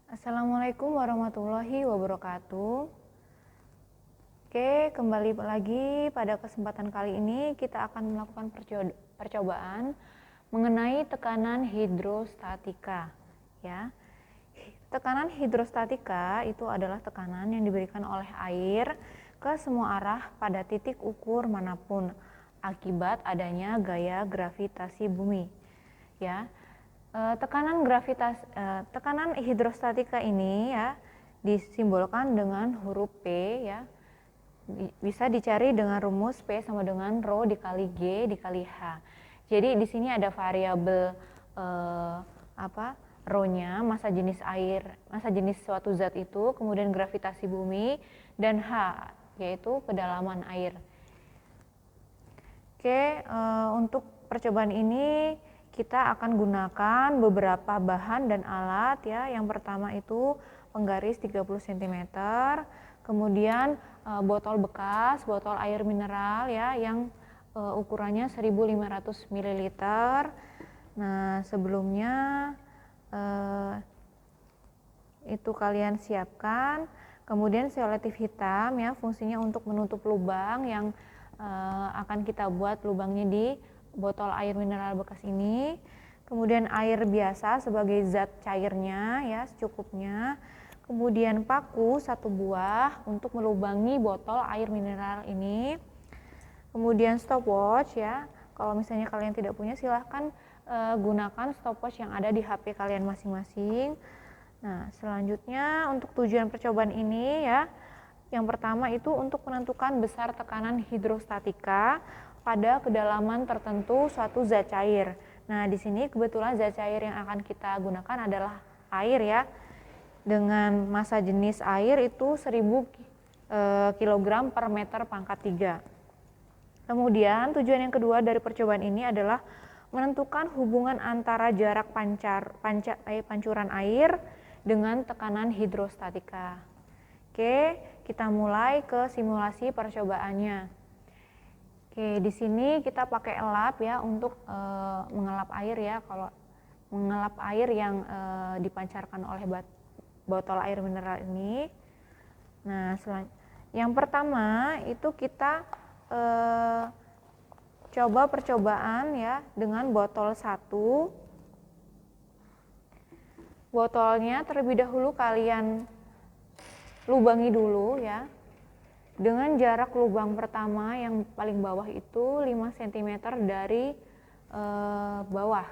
Assalamualaikum warahmatullahi wabarakatuh. Oke, kembali lagi pada kesempatan kali ini kita akan melakukan percobaan mengenai tekanan hidrostatika. Ya, tekanan hidrostatika itu adalah tekanan yang diberikan oleh air ke semua arah pada titik ukur manapun akibat adanya gaya gravitasi bumi. Ya, tekanan hidrostatika ini ya disimbolkan dengan huruf P ya. Bisa dicari dengan rumus P sama dengan rho dikali G dikali H. Jadi di sini ada variabel rho-nya, massa jenis air, massa jenis suatu zat itu, kemudian gravitasi bumi, dan H yaitu kedalaman air. Oke, untuk percobaan ini kita akan gunakan beberapa bahan dan alat ya. Yang pertama itu penggaris 30 cm, kemudian botol bekas, botol air mineral ya yang ukurannya 1500 ml. Nah, sebelumnya itu kalian siapkan. Kemudian selotip hitam ya, fungsinya untuk menutup lubang yang akan kita buat lubangnya di botol air mineral bekas ini. Kemudian air biasa sebagai zat cairnya ya secukupnya. Kemudian paku 1 buah untuk melubangi botol air mineral ini. Kemudian stopwatch ya. Kalau misalnya kalian tidak punya silahkan gunakan stopwatch yang ada di HP kalian masing-masing. Nah, selanjutnya untuk tujuan percobaan ini ya, yang pertama itu untuk menentukan besar tekanan hidrostatika pada kedalaman tertentu suatu zat cair. Nah, di sini kebetulan zat cair yang akan kita gunakan adalah air ya. Dengan massa jenis air itu 1000 kg per meter pangkat 3. Kemudian tujuan yang kedua dari percobaan ini adalah menentukan hubungan antara jarak pancuran air dengan tekanan hidrostatika. Oke, kita mulai ke simulasi percobaannya. Oke, di sini kita pakai elap ya untuk mengelap air ya. Kalau mengelap air yang dipancarkan oleh botol air mineral ini. Nah, yang pertama itu kita coba percobaan ya dengan botol 1. Botolnya terlebih dahulu kalian lubangi dulu ya. Dengan jarak lubang pertama yang paling bawah itu 5 cm dari bawah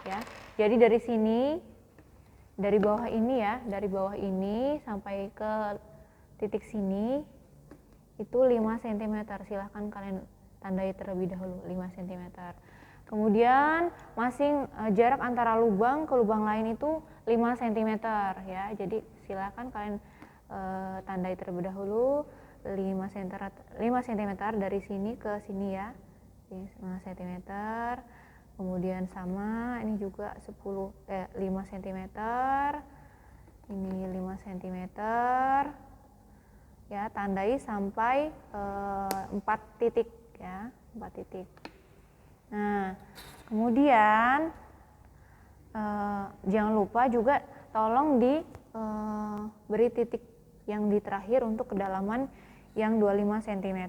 ya. Jadi dari sini, dari bawah ini ya, dari bawah ini sampai ke titik sini itu 5 cm. Silahkan kalian tandai terlebih dahulu 5 cm. Kemudian jarak antara lubang ke lubang lain itu 5 cm ya. Jadi silahkan kalian tandai terlebih dahulu 5 cm dari sini ke sini ya. 5 cm. Kemudian sama ini juga 5 cm. Ini 5 cm. Ya, tandai sampai 4 titik ya, 4 titik. Nah, kemudian jangan lupa juga tolong beri titik yang di terakhir untuk kedalaman yang 25 cm.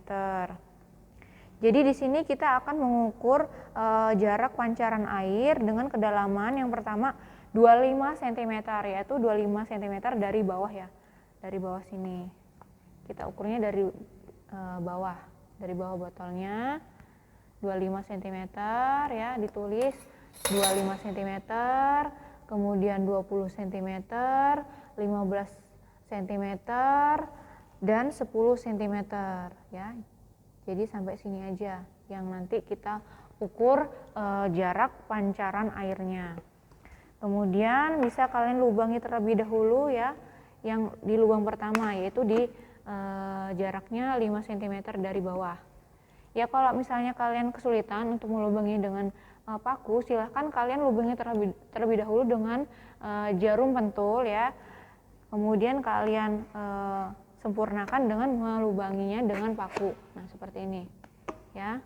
Jadi di sini kita akan mengukur jarak pancaran air dengan kedalaman yang pertama 25 cm, yaitu 25 cm dari bawah ya. Dari bawah sini. Kita ukurnya dari bawah botolnya 25 cm ya, ditulis 25 cm, kemudian 20 cm, 15 cm, dan 10 cm ya. Jadi sampai sini aja yang nanti kita ukur jarak pancaran airnya. Kemudian bisa kalian lubangi terlebih dahulu ya, yang di lubang pertama yaitu di jaraknya 5 cm dari bawah. Ya, kalau misalnya kalian kesulitan untuk melubangi dengan paku, silahkan kalian lubangi terlebih dahulu dengan jarum pentul ya. Kemudian kalian sempurnakan dengan melubanginya dengan paku. Nah, seperti ini ya.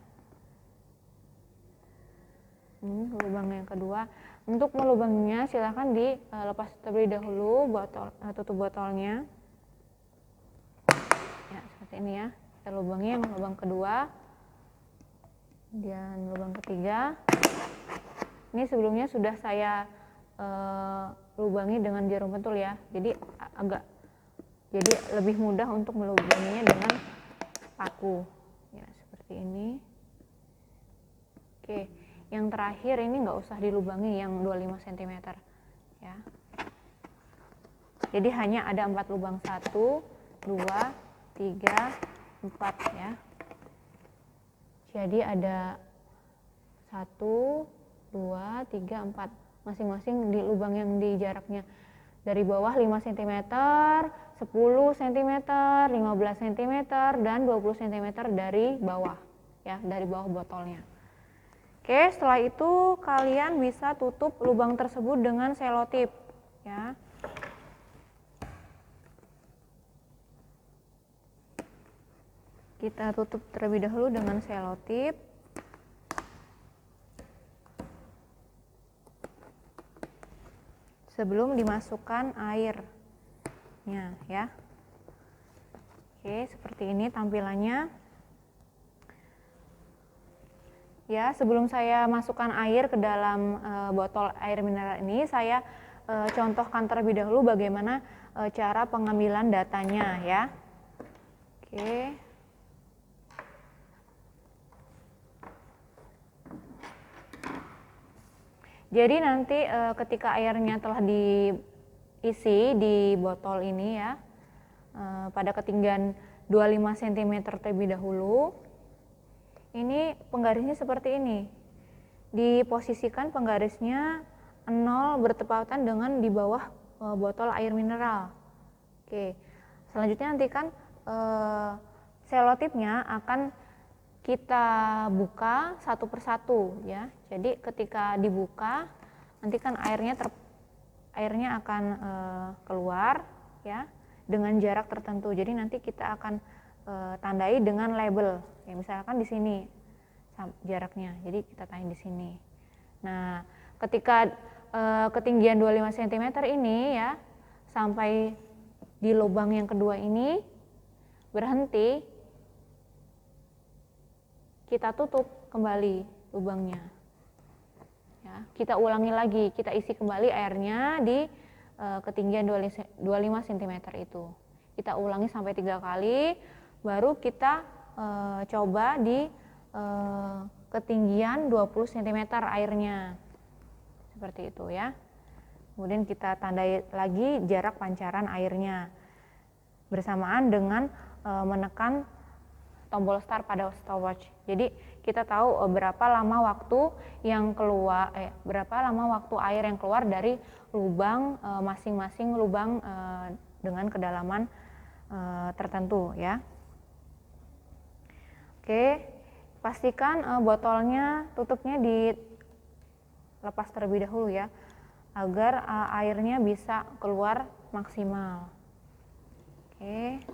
lubang yang kedua. Untuk melubanginya silahkan dilepas terlebih dahulu tutup botolnya. Ya, seperti ini ya. Kita lubangi yang lubang kedua. Dan lubang ketiga. Ini sebelumnya sudah saya lubangi dengan jarum pentul ya. Jadi lebih mudah untuk melubanginya dengan paku. Ya, seperti ini. Oke, yang terakhir ini nggak usah dilubangi yang 25 cm ya. Jadi hanya ada 4 lubang, 1, 2, 3, 4 ya. Jadi ada 1, 2, 3, 4 masing-masing di lubang yang di jaraknya dari bawah 5 cm, 10 cm, 15 cm, dan 20 cm dari bawah ya, dari bawah botolnya. Oke, setelah itu kalian bisa tutup lubang tersebut dengan selotip ya. Kita tutup terlebih dahulu dengan selotip. Sebelum dimasukkan airnya ya. Oke, seperti ini tampilannya. Ya, sebelum saya masukkan air ke dalam botol air mineral ini, saya contohkan terlebih dahulu bagaimana cara pengambilan datanya ya. Oke. Jadi nanti ketika airnya telah diisi di botol ini ya, pada ketinggian 25 cm terlebih dahulu, ini penggarisnya seperti ini. Diposisikan penggarisnya 0 bertepatan dengan di bawah botol air mineral. Oke, selanjutnya nanti kan selotipnya akan kita buka satu persatu ya. Jadi ketika dibuka nanti kan airnya akan keluar ya dengan jarak tertentu. Jadi nanti kita akan tandai dengan label. Ya, misalkan di sini jaraknya. Jadi kita tandai di sini. Nah, ketika ketinggian 25 cm ini ya sampai di lubang yang kedua ini berhenti, kita tutup kembali lubangnya. Ya, kita ulangi lagi, kita isi kembali airnya di ketinggian 25 cm itu. Kita ulangi sampai 3 kali, baru kita coba di ketinggian 20 cm airnya. Seperti itu ya. Kemudian kita tandai lagi jarak pancaran airnya bersamaan dengan menekan tombol start pada stopwatch. Jadi kita tahu berapa lama waktu air yang keluar dari lubang masing-masing lubang dengan kedalaman tertentu ya. Oke, pastikan botolnya tutupnya dilepas terlebih dahulu ya, agar airnya bisa keluar maksimal. Oke.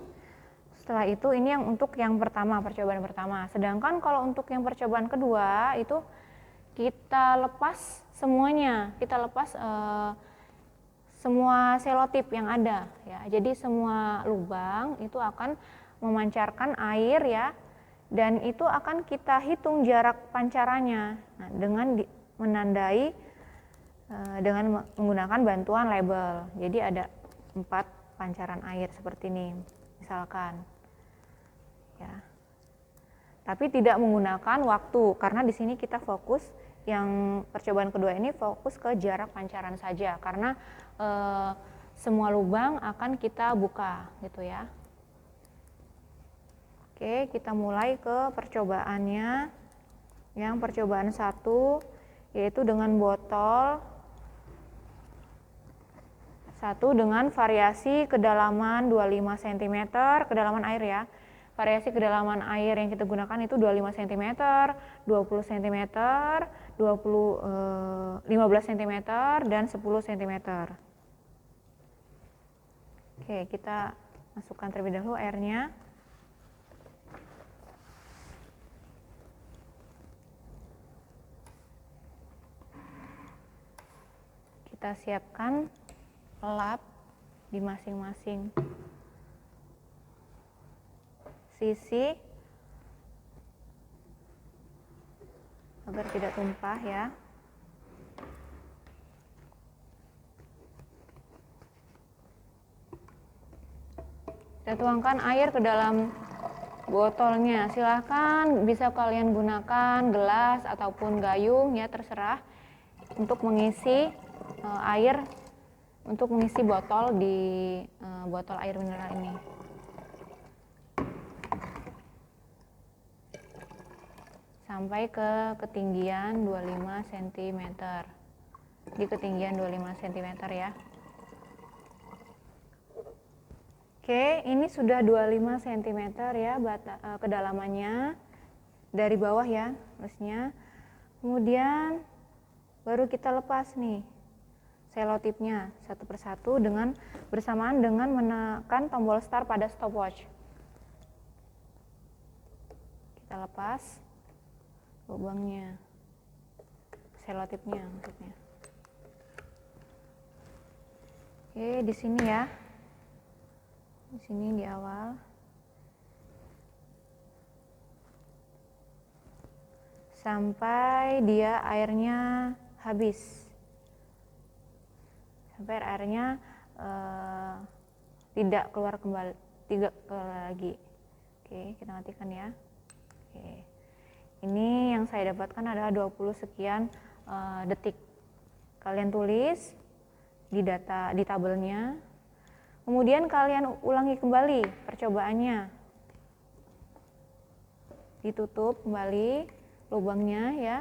Setelah itu ini yang untuk yang pertama, percobaan pertama. Sedangkan kalau untuk yang percobaan kedua itu kita lepas semuanya, kita lepas semua selotip yang ada ya. Jadi semua lubang itu akan memancarkan air ya, dan itu akan kita hitung jarak pancarannya. Nah, dengan menandai dengan menggunakan bantuan label. Jadi ada 4 pancaran air seperti ini misalkan. Ya. Tapi tidak menggunakan waktu karena di sini kita fokus yang percobaan kedua ini fokus ke jarak pancaran saja karena semua lubang akan kita buka gitu ya. Oke, kita mulai ke percobaannya. Yang percobaan 1 yaitu dengan botol 1 dengan variasi kedalaman 25 cm kedalaman air ya. Variasi kedalaman air yang kita gunakan itu 25 cm, 20 cm, 15 cm, dan 10 cm. Oke, kita masukkan terlebih dahulu airnya. kita siapkan lap di masing-masing sisi agar tidak tumpah ya. Kita tuangkan air ke dalam botolnya. Silahkan bisa kalian gunakan gelas ataupun gayung ya, terserah, untuk mengisi air, untuk mengisi botol di botol air mineral ini. Sampai ke ketinggian 25 cm. Di ketinggian 25 cm ya. Oke, ini sudah 25 cm ya kedalamannya dari bawah ya, harusnya. Kemudian baru kita lepas nih selotipnya satu persatu dengan bersamaan dengan menekan tombol start pada stopwatch. Kita lepas lubangnya, selotipnya maksudnya. Oke, di sini ya. Di sini di awal. Sampai dia airnya habis. Sampai airnya tidak keluar kembali, tidak keluar lagi. Oke, kita matikan ya. Oke. Ini yang saya dapatkan adalah 20 sekian detik. Kalian tulis di tabelnya. Kemudian kalian ulangi kembali percobaannya. Ditutup kembali lubangnya ya.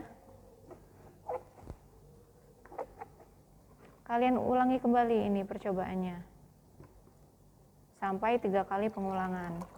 Kalian ulangi kembali ini percobaannya. Sampai 3 kali pengulangan.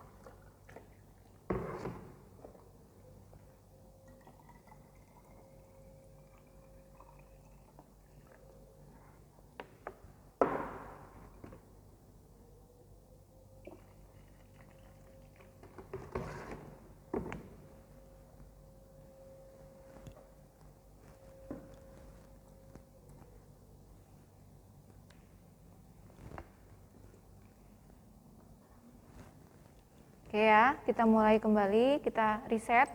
Oke ya, kita mulai kembali, kita reset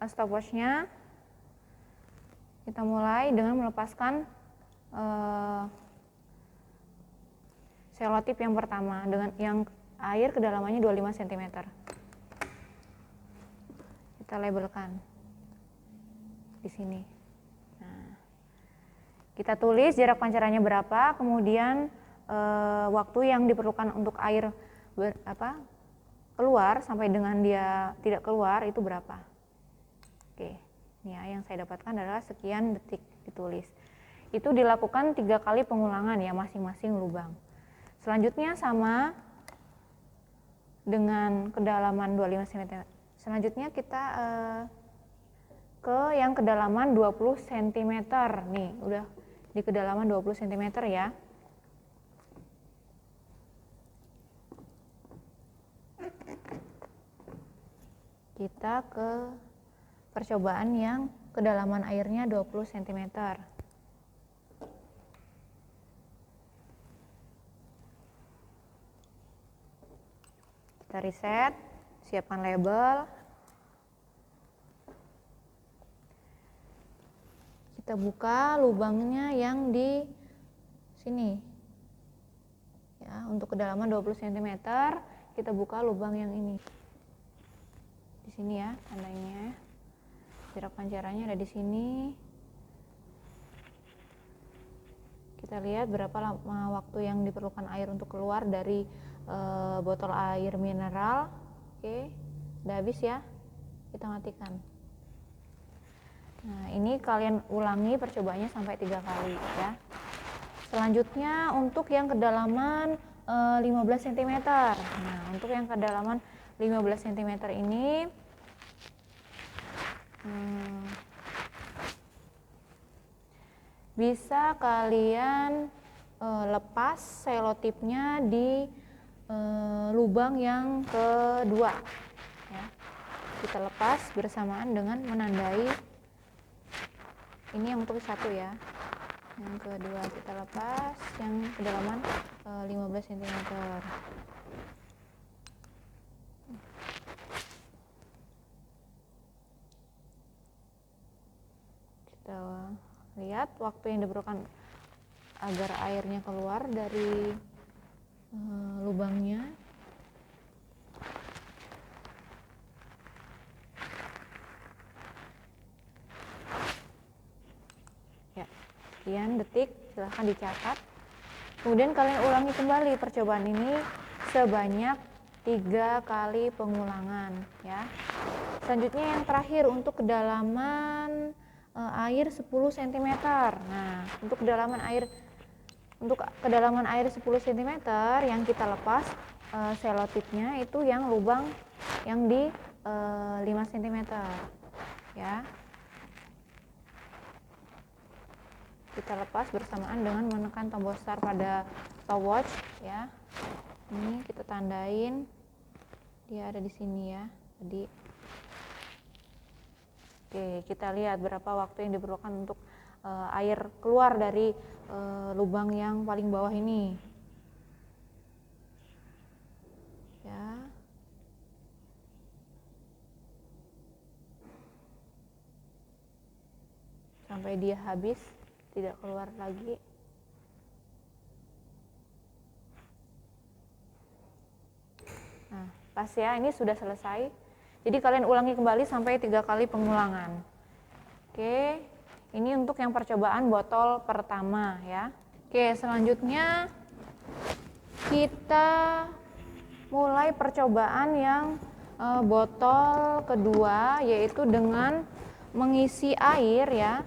stopwatch-nya. Kita mulai dengan melepaskan selotip yang pertama dengan yang air kedalamannya 25 cm. Kita labelkan di sini. Nah, kita tulis jarak pancarannya berapa, kemudian waktu yang diperlukan untuk air keluar sampai dengan dia tidak keluar itu berapa. Oke, ini ya, yang saya dapatkan adalah sekian detik ditulis. Itu dilakukan 3 kali pengulangan ya masing-masing lubang. Selanjutnya sama dengan kedalaman 25 cm. Selanjutnya kita ke yang kedalaman 20 cm. Nih, udah di kedalaman 20 cm ya. Kita ke percobaan yang kedalaman airnya 20 cm. Kita reset, siapkan label. Kita buka lubangnya yang di sini. Ya, untuk kedalaman 20 cm, kita buka lubang yang ini. Di sini ya tandanya, jarak pancarannya ada di sini. Kita lihat berapa lama waktu yang diperlukan air untuk keluar dari botol air mineral. Oke, udah habis ya, kita matikan. Nah, ini kalian ulangi percobaannya sampai 3 kali ya. Selanjutnya untuk yang kedalaman 15 cm. Nah, untuk yang kedalaman 15 cm ini bisa kalian lepas selotipnya di lubang yang kedua ya. Kita lepas bersamaan dengan menandai ini yang untuk satu ya. Yang kedua kita lepas yang kedalaman 15 cm. Kita lihat waktu yang diperlukan agar airnya keluar dari lubangnya. Ya, sekian detik, silahkan dicatat. Kemudian kalian ulangi kembali percobaan ini sebanyak 3 kali pengulangan ya. Selanjutnya yang terakhir untuk kedalaman air 10 cm. Nah, untuk kedalaman air 10 cm yang kita lepas selotipnya itu yang lubang yang di 5 cm ya. Kita lepas bersamaan dengan menekan tombol start pada stopwatch ya. Ini kita tandain dia ada di sini ya tadi. Oke, kita lihat berapa waktu yang diperlukan untuk air keluar dari lubang yang paling bawah ini ya. Sampai dia habis, tidak keluar lagi. Nah, pas ya, ini sudah selesai. Jadi kalian ulangi kembali sampai 3 kali pengulangan. Oke, ini untuk yang percobaan botol pertama ya. Oke, selanjutnya kita mulai percobaan yang botol kedua, yaitu dengan mengisi air ya.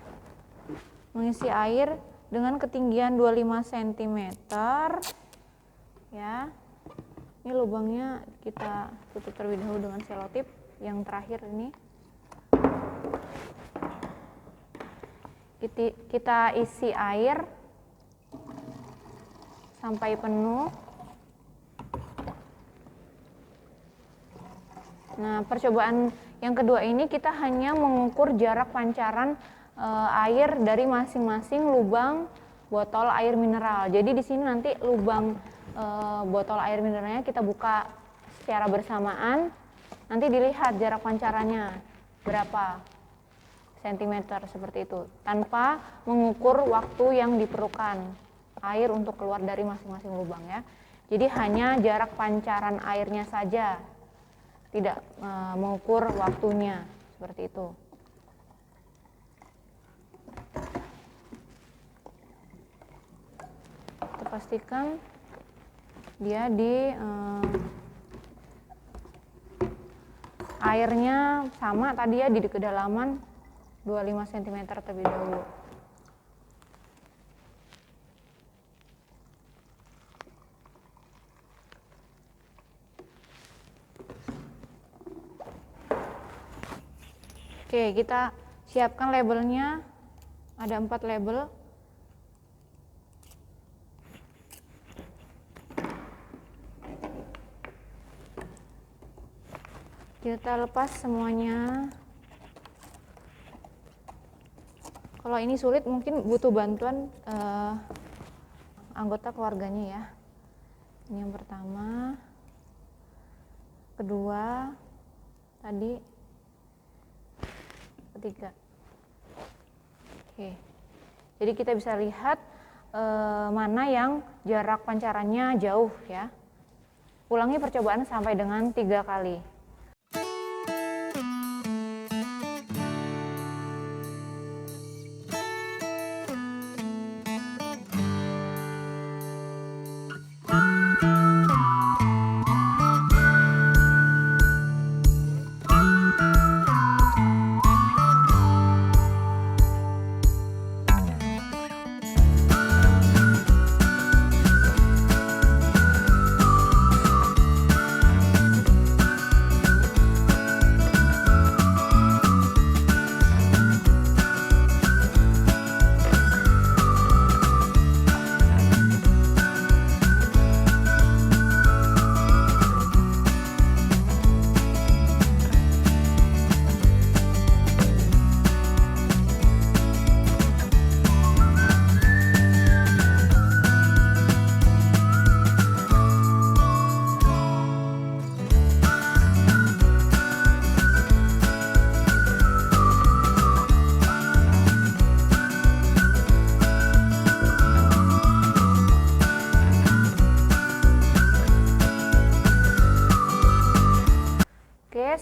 Mengisi air dengan ketinggian 25 cm ya. Ini lubangnya kita tutup terlebih dahulu dengan selotip yang terakhir ini. Kita isi air sampai penuh. Nah, percobaan yang kedua ini kita hanya mengukur jarak pancaran air dari masing-masing lubang botol air mineral. Jadi di sini nanti lubang botol air mineralnya kita buka secara bersamaan. Nanti dilihat jarak pancarannya berapa sentimeter seperti itu, tanpa mengukur waktu yang diperlukan air untuk keluar dari masing-masing lubang ya. Jadi hanya jarak pancaran airnya saja, tidak mengukur waktunya seperti itu. Kita pastikan dia di airnya sama tadi ya, di kedalaman 25 cm terlebih dahulu. Oke, kita siapkan labelnya, ada 4 label. Kita lepas semuanya. Kalau ini sulit mungkin butuh bantuan anggota keluarganya ya. Ini yang pertama, kedua, tadi, ketiga. Oke, jadi kita bisa lihat mana yang jarak pancarannya jauh ya. Ulangi percobaan sampai dengan 3 kali.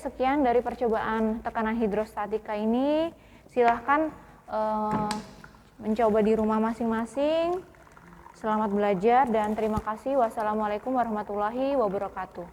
sekian dari percobaan tekanan hidrostatika ini. Silahkan mencoba di rumah masing-masing. Selamat belajar dan terima kasih. Wassalamualaikum warahmatullahi wabarakatuh.